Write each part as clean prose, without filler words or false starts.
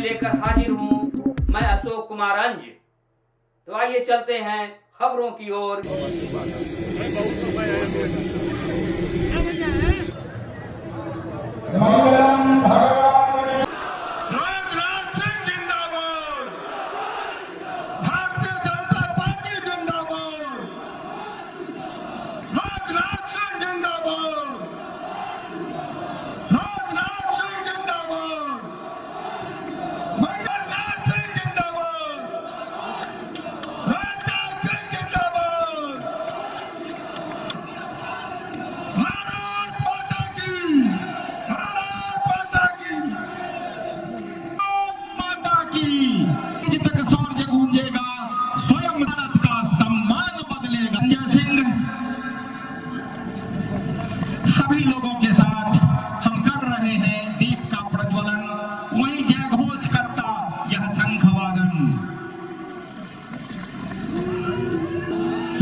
लेकर हाजिर हूँ मैं अशोक कुमार अंज। तो आइए चलते हैं खबरों की ओर। सभी लोगों के साथ हम कर रहे हैं दीप का प्रज्वलन, वही जय घोष करता यह शंखवादन।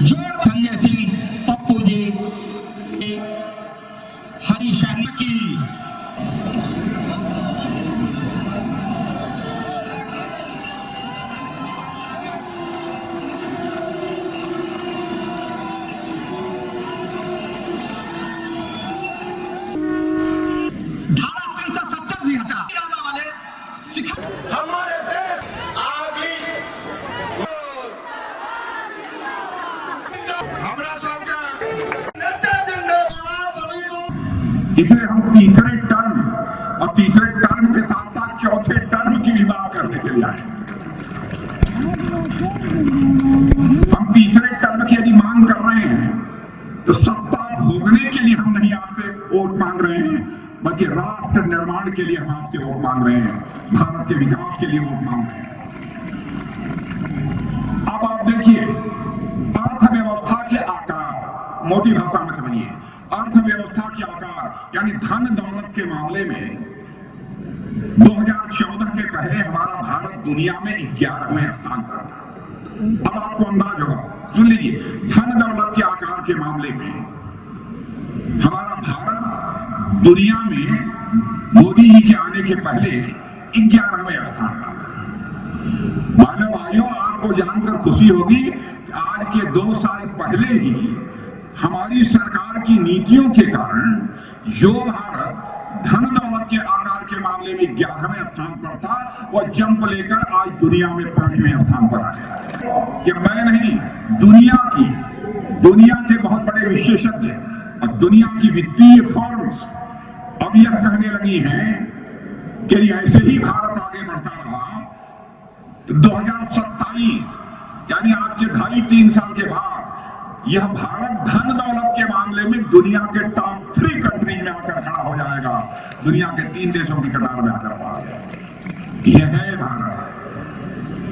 जोर संजय सिंह पप्पू जी, हरी शहर की हमारे देश आगे हमारा सबका नेता जिंदाबाद। इसे हम तीसरे टर्म और तीसरे टर्म के साथ साथ चौथे टर्म की भी बात करने के लिए आए। हम तीसरे टर्म की यदि मांग कर रहे हैं तो सत्ता भोगने के लिए हम नहीं आपसे वोट मांग रहे हैं, बल्कि राष्ट्र निर्माण के लिए हम आपसे वोट मांग रहे हैं, भारत के विकास के लिए वोट मांग रहे हैं। अब आप देखिए, अर्थव्यवस्था के आकार, मोटी भाषा में समझिए, अर्थव्यवस्था के आकार यानी धन दौलत के मामले में 2014 के पहले हमारा भारत दुनिया में 11वें स्थान पर था। अब आपको अंदाज होगा, सुन लीजिए, धन दौलत के आकार के मामले में हमारा भारत दुनिया में मोदी जी के आने के पहले 11वें स्थान पर। मानव भाइयों, आपको जानकर खुशी होगी कि आज के 2 साल पहले ही हमारी सरकार की नीतियों के कारण जो भारत धन दौलत के आकार के मामले में 11वें स्थान पर था, वह जंप लेकर आज दुनिया में 5वें स्थान पर आ गया। ये मैं नहीं, दुनिया के बहुत बड़े विशेषज्ञ और दुनिया की वित्तीय फर्म्स अब यह कहने लगी हैं कि ऐसे ही भारत आगे बढ़ता रहा तो 2027 यानी आज के 2.5-3 साल के बाद यह भारत धन दौलत के मामले में दुनिया के टॉप 3 कंट्री में आकर खड़ा हो जाएगा, दुनिया के 3 देशों की कतार में आकर खड़ा हो जाएगा। यह है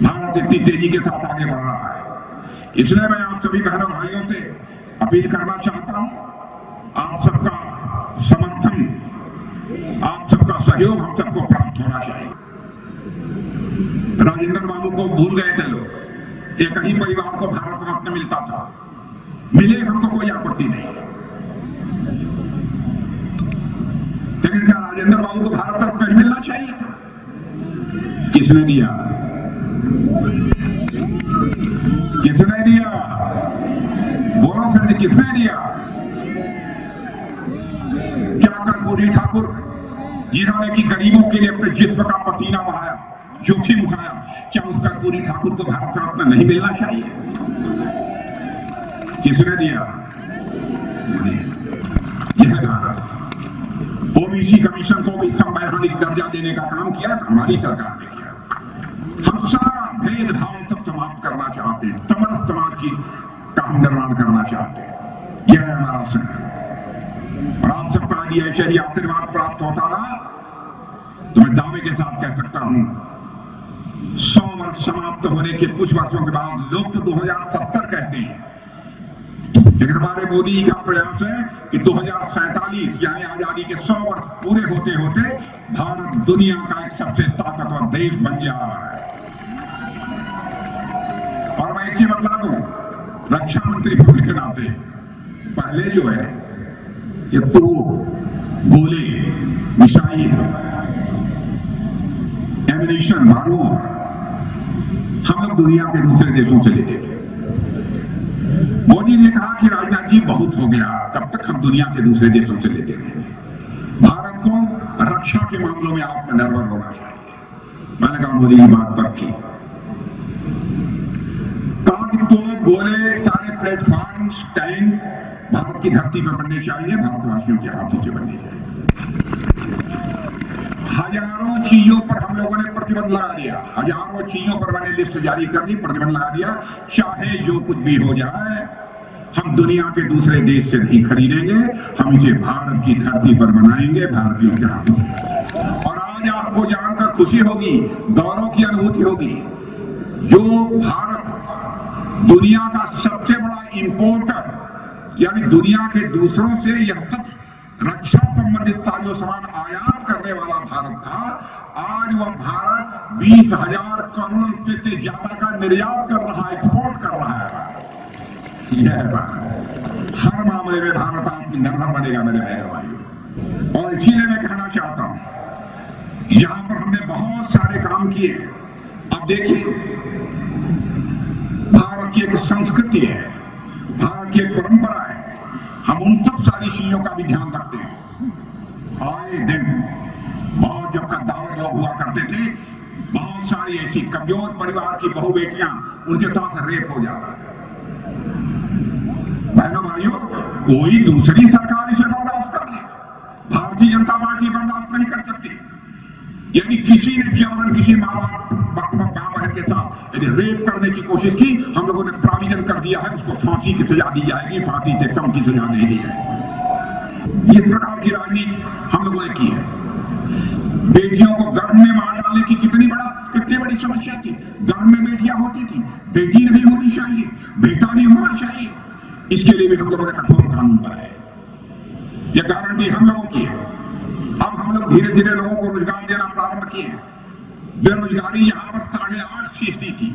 भारत इतनी तेजी के साथ आगे बढ़ रहा है। इसलिए मैं आप सभी बहनों भाइयों से अपील करना चाहता हूं, आप सबका समर्थन, आप सबका सहयोग हम सबको प्राप्त होना चाहिए। राजेंद्र बाबू को भूल गए थे लोग, एक ही परिवार को भारत रत्न मिलता था, मिले हमको कोई आपत्ति नहीं, लेकिन क्या राजेंद्र बाबू को भारत रत्न मिलना चाहिए? किसने दिया? किसने दिया? बोलो फिर जी, किसने दिया? क्या कर्पूरी ठाकुर जिन्होंने की गरीबों के लिए अपने जिस्म का पसीना बहाया, जोखिम उठाया, क्या उस कर्पूरी ठाकुर को भारत रत्न नहीं मिलना चाहिए? किसने दिया? यह भारत ओबीसी कमीशन को भी संवैधानिक दर्जा देने का काम किया, हमारी सरकार ने किया। हम सारा भेदभाव सब समाप्त करना चाहते हैं, समरस समाज की का हम निर्माण करना चाहते हैं। यह है हमारा संकल्प। और आप सबका यदि ऐसे ही आशीर्वाद प्राप्त होता रहा तो मैं दावे के साथ कह सकता हूं 100 वर्ष समाप्त होने के कुछ वर्षों के बाद, लोग तो 2070 कहते हैं, लेकिन हमारे मोदी जी का प्रयास है कि 2047 यानी आजादी के 100 वर्ष पूरे होते होते भारत दुनिया का एक सबसे ताकतवर देश बन जाए। और मैं एक ही बतला दूं, रक्षा मंत्री होने के नाते पहले जो है ये गोले, मिसाइल, एमिनेशन, बारूद हम लोग दुनिया के दूसरे देशों से लेते थे। मोदी ने कहा कि राजनाथ जी बहुत हो गया, कब तक हम दुनिया के दूसरे देशों से लेते रहेंगे। भारत को रक्षा के मामलों में आत्मनिर्भर होना चाहिए। मैंने कहा मोदी की बात पक्की। कहा कि तो गोले, सारे प्लेटफॉर्म्स, टैंक भारत की धरती पर बनने चाहिए, भारतवासियों के हाथों से बनने चाहिए। हजारों चीजों पर हम लोगों ने प्रतिबंध लगा दिया, हजारों चीजों पर मैंने लिस्ट जारी कर दी, प्रतिबंध लगा दिया। चाहे जो कुछ भी हो जाए, हम दुनिया के दूसरे देश से नहीं खरीदेंगे, हम इसे भारत की धरती पर बनाएंगे, भारतीयों के हाथों। और आज आपको जानकर खुशी होगी, गौरव की अनुभूति होगी, जो भारत दुनिया का सबसे बड़ा इंपोर्टर, यानी दुनिया के दूसरों से यह तक रक्षा संबंधित साजो सामान आयात करने वाला भारत था, आज वह भारत 20,000 करोड़ रुपए से ज्यादा का निर्यात कर रहा है, एक्सपोर्ट कर रहा है। यह बात हर मामले में भारत आत्मनिर्भर बनेगा मेरे बहनों भाइयों। और इसीलिए मैं कहना चाहता हूं, यहां पर हमने बहुत सारे काम किए। अब देखिए, भारत की एक संस्कृति है, भारत की एक परंपरा है, हम उन सब सारी चीजों का भी ध्यान रखते हैं। आए दिन बहुत जब कद्दावर लोग हुआ करते थे, बहुत सारी ऐसी कमजोर परिवार की बहू बेटियां, उनके साथ रेप हो जाता। बहनों भाइयों, कोई दूसरी सरकार इसे बर्दाश्त कर ले, भारतीय जनता पार्टी बर्दाश्त नहीं कर सकती। यानी किसी ने जबरन किसी माँ बहन के साथ यदि रेप करने की कोशिश की, हम लोगों ने प्रोविजन कर दिया है उसको फांसी की सजा दी जाएगी, फांसी से कम की सजा नहीं दी जाएगी। इस प्रकार की राजनीति हम लोगों ने की है। बेटियों को गर्भ में मार डालने की कितनी बड़ी समस्या थी। गर्भ में बेटियां होती थी, बेटी नहीं होनी चाहिए, बेटा नहीं होना चाहिए। इसके लिए भी हम लोगों ने कठोर कानून बनाए। यह गारंटी हम लोगों की है। अब हम लोग धीरे धीरे लोगों को रोजगार देना प्रारंभ किए हैं। बेरोजगारी यहाँ पर 8.5% थी,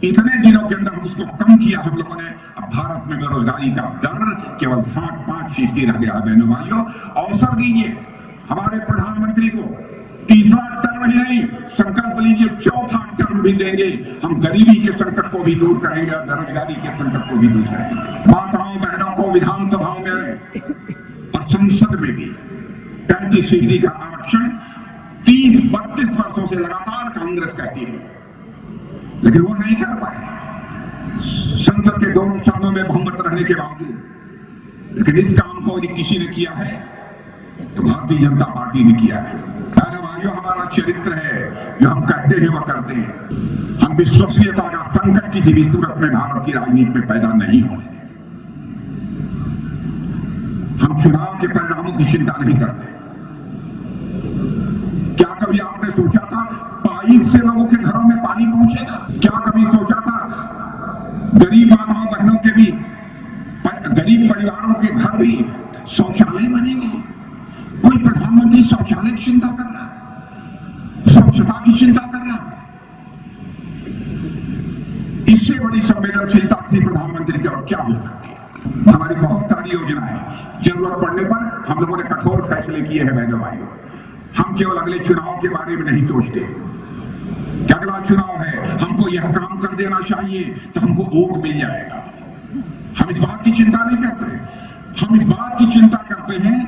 इतने दिनों के अंदर उसको कम किया हम लोगों ने। अब भारत में बेरोजगारी का दर केवल 5% रह गया। बहनों भाइयों, अवसर दीजिए हमारे प्रधानमंत्री को, तीसरा टर्म ही नहीं, संकल्प लीजिए चौथा टर्म भी देंगे। हम गरीबी के संकट को भी दूर करेंगे और बेरोजगारी के संकट को भी दूर करेंगे। माताओं बहनों को विधानसभाओं में और संसद में भी 35% का आरक्षण 30-32 वर्षों से लगातार कांग्रेस कहती है, लेकिन वो नहीं कर पाए संसद के दोनों सदनों में बहुमत रहने के बावजूद। लेकिन इस काम को यदि किसी ने किया है तो भारतीय जनता पार्टी ने किया है। भाइयों, हमारा चरित्र है, जो हम कहते हैं वह करते हैं। हम विश्वसनीयता का संकट किसी भी सूरत में भारत की राजनीति में पैदा नहीं होने देंगे। हम चुनाव के परिणामों की चिंता नहीं करते। क्या कभी आपने सोचा था पाइप से लोगों के घरों में पानी पहुंचेगा? क्या कभी सोचा था गरीब माताओं बहनों के भी, गरीब परिवारों के घर भी शौचालय बनेंगे? कोई प्रधानमंत्री शौचालय की चिंता कर रहा है, स्वच्छता की चिंता कर रहा है? इससे बड़ी संवेदनशीलता किसी प्रधानमंत्री की और क्या हो सकती है? हमारी बहुत सारी योजनाएं, जरूरत पड़ने पर हम लोगों ने कठोर फैसले किए हैं। बहनों भाइयों, हम केवल अगले चुनाव के बारे में नहीं सोचते कि अगला चुनाव है, हमको यह काम कर देना चाहिए तो हमको वोट मिल जाएगा। हम इस बात की चिंता नहीं करते। हम इस बात की चिंता करते हैं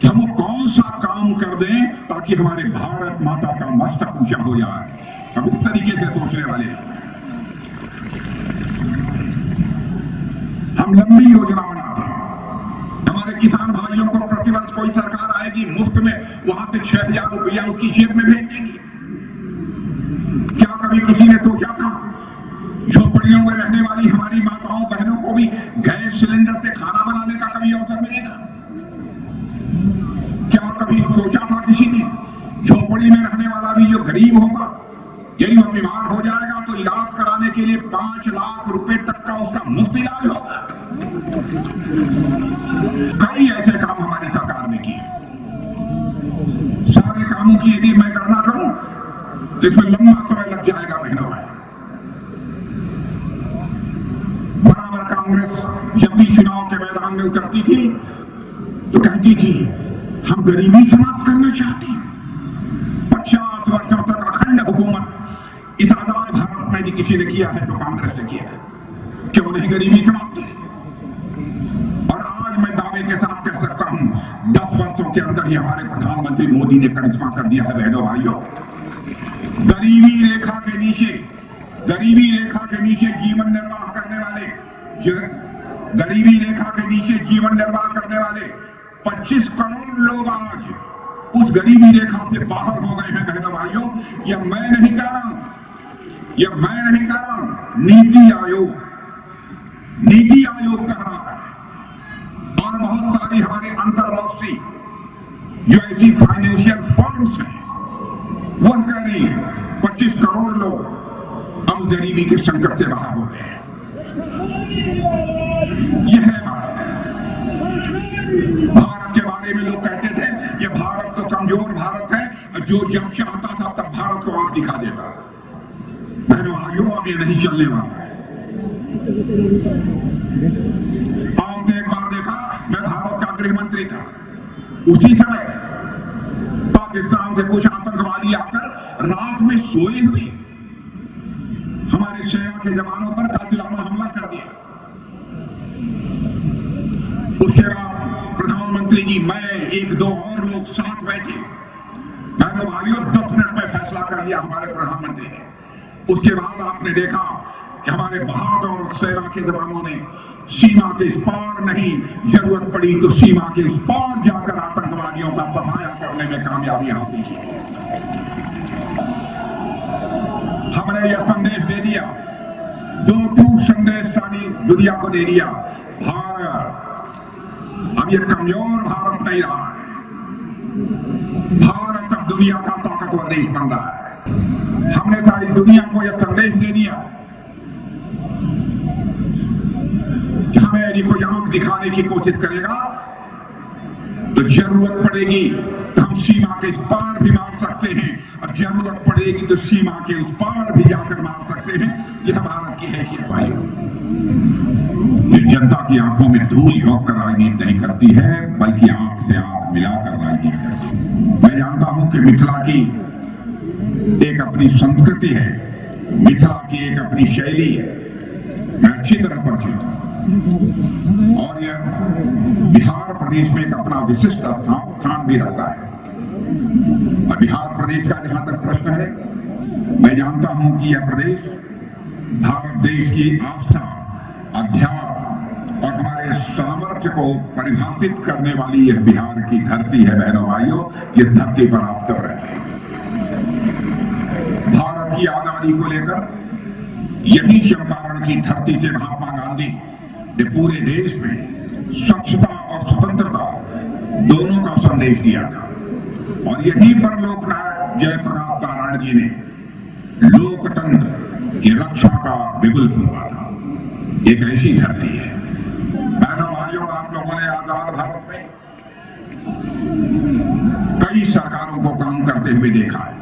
कि हम वो कौन सा काम कर दें ताकि हमारे भारत माता का मस्तक ऊंचा हो जाए। हम इस तरीके से सोचने वाले हैं। हम लंबी योजना बनाते हैं। हमारे किसान भाइयों को प्रतिवर्ष कोई सरकार आएगी, मुफ्त में वहां से 6,000 रुपया उसकी जेब में भेज देगी। क्या कभी किसी ने सोचा था झोपड़ियों में रहने वाली हमारी माताओं बहनों को भी गैस सिलेंडर से खाना बनाने का कभी अवसर मिलेगा? क्या कभी सोचा था किसी ने झोपड़ी में रहने वाला भी जो गरीब होगा, यदि वो बीमार हो जाएगा तो इलाज कराने के लिए 5 लाख रुपए तक का उसका मुफ्त इलाज होगा? कई ऐसे काम हमारी सरकार ने किए। सारे कामों की यदि मैं गणना करूं तो इसमें लंबा समय लग जाएगा। बहनों भाई, बराबर कांग्रेस जब भी चुनाव के मैदान में उतरती थी तो कहती थी हम गरीबी समाप्त करना चाहते हैं। 50 वर्षों तक किसी ने किया है तो कांग्रेस ने किया है। क्यों नहीं गरीबी समाप्त? और आज मैं दावे के साथ कह सकता हूं 10 वर्षों के अंदर ही हमारे प्रधानमंत्री मोदी ने करिश्मा कर दिया है। बहनों भाइयों, गरीबी रेखा के नीचे जीवन निर्वाह करने वाले, गरीबी रेखा के नीचे जीवन निर्वाह करने वाले 25 करोड़ लोग आज उस गरीबी रेखा से बाहर हो गए हैं। बहनों भाइयों, यह मैं नहीं कह रहा हूं, नीति आयोग कह रहा है। और बहुत सारी हमारे अंतरराष्ट्रीय जो ऐसी फाइनेंशियल फर्म्स हैं वह कह रही है 25 करोड़ लोग अब गरीबी के संकट से बाहर हो गए हैं। यह है भारत के बारे में लोग कहते थे ये भारत तो कमजोर भारत है, जो जब चाहता था तब भारत को आंख दिखा देता। बहनों भाइयों, अब ये नहीं चलने वाला है। आपने एक बार देखा, मैं भारत का गृह मंत्री था, उसी समय पाकिस्तान से कुछ आतंकवादी आकर रात में सोए हुए हमारे सेना के जवानों पर कातिलाना हमला कर दिया। उसके बाद प्रधानमंत्री जी, मैं, 1-2 और लोग साथ बैठे। बहनों भाइयों, 10 मिनट में फैसला कर लिया हमारे प्रधानमंत्री ने। उसके बाद आपने देखा कि हमारे बहादुर सेना के जवानों ने सीमा के इस पार नहीं, जरूरत पड़ी तो सीमा के इस पार जाकर आतंकवादियों का सफाया करने में कामयाबी हासिल की। हमने यह संदेश दे दिया, 2 टूक संदेश सारी दुनिया को दे दिया, भारत अब ये कमजोर भारत नहीं रहा है, भारत अब दुनिया का ताकतवर देश बन रहा है। हमने सारी दुनिया को यह संदेश दे दिया कि हमें यदि कोई आंख दिखाने की कोशिश करेगा तो जरूरत पड़ेगी तो हम सीमा के इस पार भी मार सकते हैं, और जरूरत पड़ेगी तो सीमा के उस पार भी जाकर मार सकते हैं। यह भारत की हैसियत भाई, जनता की आंखों में धूल झोंक कर राजनीति नहीं करती है, बल्कि आंख से आंख मिलाकर राजनीति करती है। मैं जानता हूं कि मिथिला की एक अपनी संस्कृति है, मिथिला की एक अपनी शैली है, मैं अच्छी तरह परिचित हूं। और यह बिहार प्रदेश में एक अपना विशिष्ट स्थान भी रखता है। और बिहार प्रदेश का जहां तक प्रश्न है, मैं जानता हूं कि यह प्रदेश भारत देश की आस्था, अध्यात्म और हमारे सामर्थ्य को परिभाषित करने वाली यह बिहार की धरती है। बहनों भाइयों, यह धरती पर आप सब रहते हैं। भारत की आजादी को लेकर यही चंपारण की धरती से महात्मा गांधी ने पूरे देश में स्वच्छता और स्वतंत्रता दोनों का संदेश दिया था। और यहीं पर लोकनायक जयप्रकाश नारायण जी ने लोकतंत्र की रक्षा का बिगुल फूंका था। एक ऐसी धरती है। बहनों भाइयों, आप लोगों ने आजाद भारत में कई सरकारों को काम करते हुए देखा है।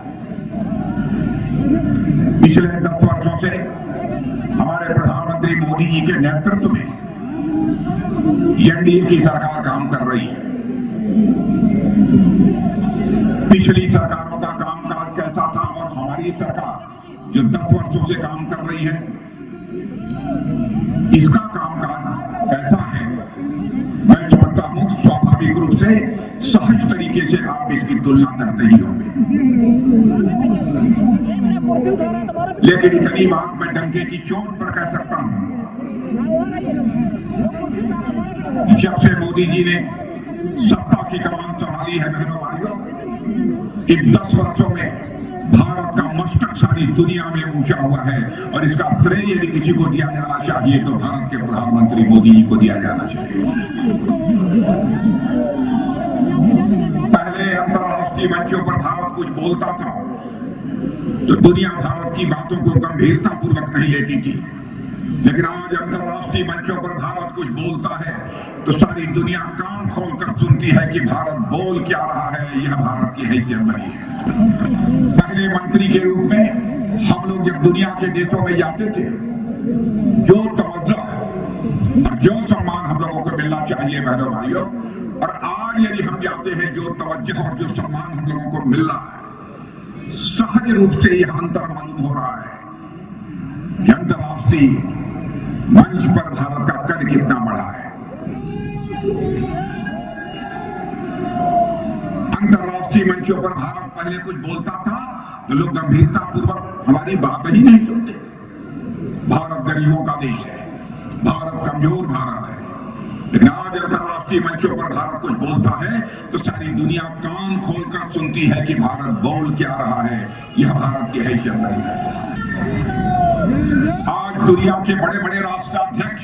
पिछले 10 वर्षों से हमारे प्रधानमंत्री मोदी जी के नेतृत्व में एनडीए की सरकार काम कर रही है। पिछली सरकारों का कामकाज कैसा था और हमारी सरकार जो 10 वर्षों से काम कर रही है, इसका कामकाज कैसा है, मैं समझता हूं स्वाभाविक रूप से सहज तरीके से आप इसकी तुलना करते ही होंगे। लेकिन इतनी बात मैं डंके की चोट पर कह सकता हूं, जब से मोदी जी ने सत्ता की कमान संभाली है, बहनों भाइयों, इन 10 वर्षों में भारत का मस्तक सारी दुनिया में ऊंचा हुआ है। और इसका श्रेय यदि किसी को दिया जाना चाहिए तो भारत के प्रधानमंत्री मोदी जी को दिया जाना चाहिए। पहले अंतरराष्ट्रीय मंचों पर भारत कुछ बोलता था तो दुनिया भारत की बातों को गंभीरता पूर्वक नहीं लेती थी, लेकिन आज अंतरराष्ट्रीय मंचों पर भारत कुछ बोलता है तो सारी दुनिया कान खोलकर सुनती है कि भारत बोल क्या रहा है। यह भारत की हैसियत बनी है। पहले मंत्री के रूप में हम लोग जब दुनिया के देशों में जाते थे, जो तवज्जो और जो सम्मान हम लोगों को मिलना चाहिए बहनों भाइयों, और आज यदि हम जाते हैं, जो तवज्जो और जो सम्मान हम लोगों को मिल रहा है, सहज रूप से यह अंतर मालूम हो रहा है कि अंतर्राष्ट्रीय मंच पर भारत का कद कितना बड़ा है। अंतर्राष्ट्रीय मंचों पर भारत पहले कुछ बोलता था तो लोग गंभीरता पूर्वक हमारी बात ही नहीं सुनते। भारत गरीबों का देश है, भारत कमजोर भारत है, लेकिन आज अंतर्राष्ट्रीय मंचों पर भारत कुछ बोलता है तो सारी दुनिया कान खोलकर सुनती है कि भारत बोल क्या रहा है, यह भारत की हैसियत नहीं है। आज दुनिया के बड़े बड़े राष्ट्राध्यक्ष,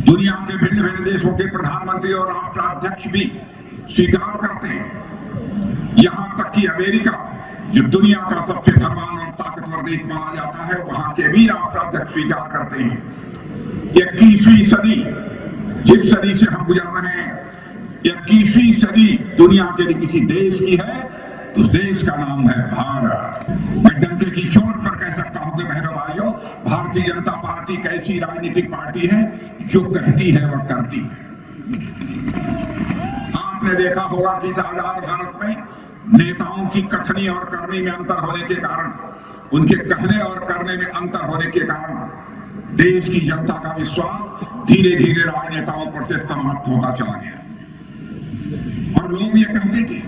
दुनिया के भिन्न भिन्न देशों के प्रधानमंत्री और राष्ट्राध्यक्ष भी स्वीकार करते हैं। यहां तक कि अमेरिका, जो दुनिया का सबसे धनवान और ताकतवर देश माना जाता है, वहां के भी राष्ट्राध्यक्ष स्वीकार करते हैं 21वीं सदी, जिस सदी से हम गुजर रहे हैं, 21वीं सदी दुनिया के लिए किसी देश की है तो उस देश का नाम है भारत। मैं डंके की चोट पर कह सकता हूं कि बहनों भाइयों, भारतीय जनता पार्टी एक ऐसी राजनीतिक पार्टी है जो कहती है वह करती है। आपने देखा होगा कि इस आजाद भारत में नेताओं की कथनी और करनी में अंतर होने के कारण, उनके कहने और करने में अंतर होने के कारण देश की जनता का विश्वास धीरे धीरे राजनेताओं पर से समाप्त होता चला गया। और लोग ये कहते थे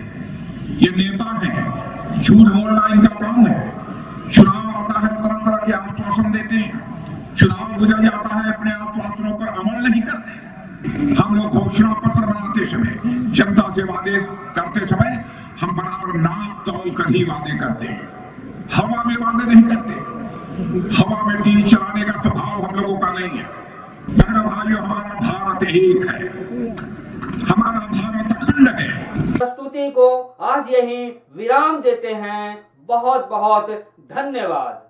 ये नेता हैं, झूठ बोलना इनका काम है। चुनाव आता है, तरह तरह के आश्वासन देते हैं, चुनाव गुजर जाता है, अपने आश्वासनों पर अमल नहीं करते। हम लोग घोषणा पत्र बनाते समय, जनता से वादे करते समय हम बराबर नाप तौल कर ही वादे करते हैं, हवा में वादे नहीं करते। हवा में तीर चलाने का स्वभाव हम लोगों का नहीं है। बहनों भाइयों, हमारा भारत एक है, हमारा भारत अखंड है। प्रस्तुति को आज यही विराम देते हैं। बहुत बहुत धन्यवाद।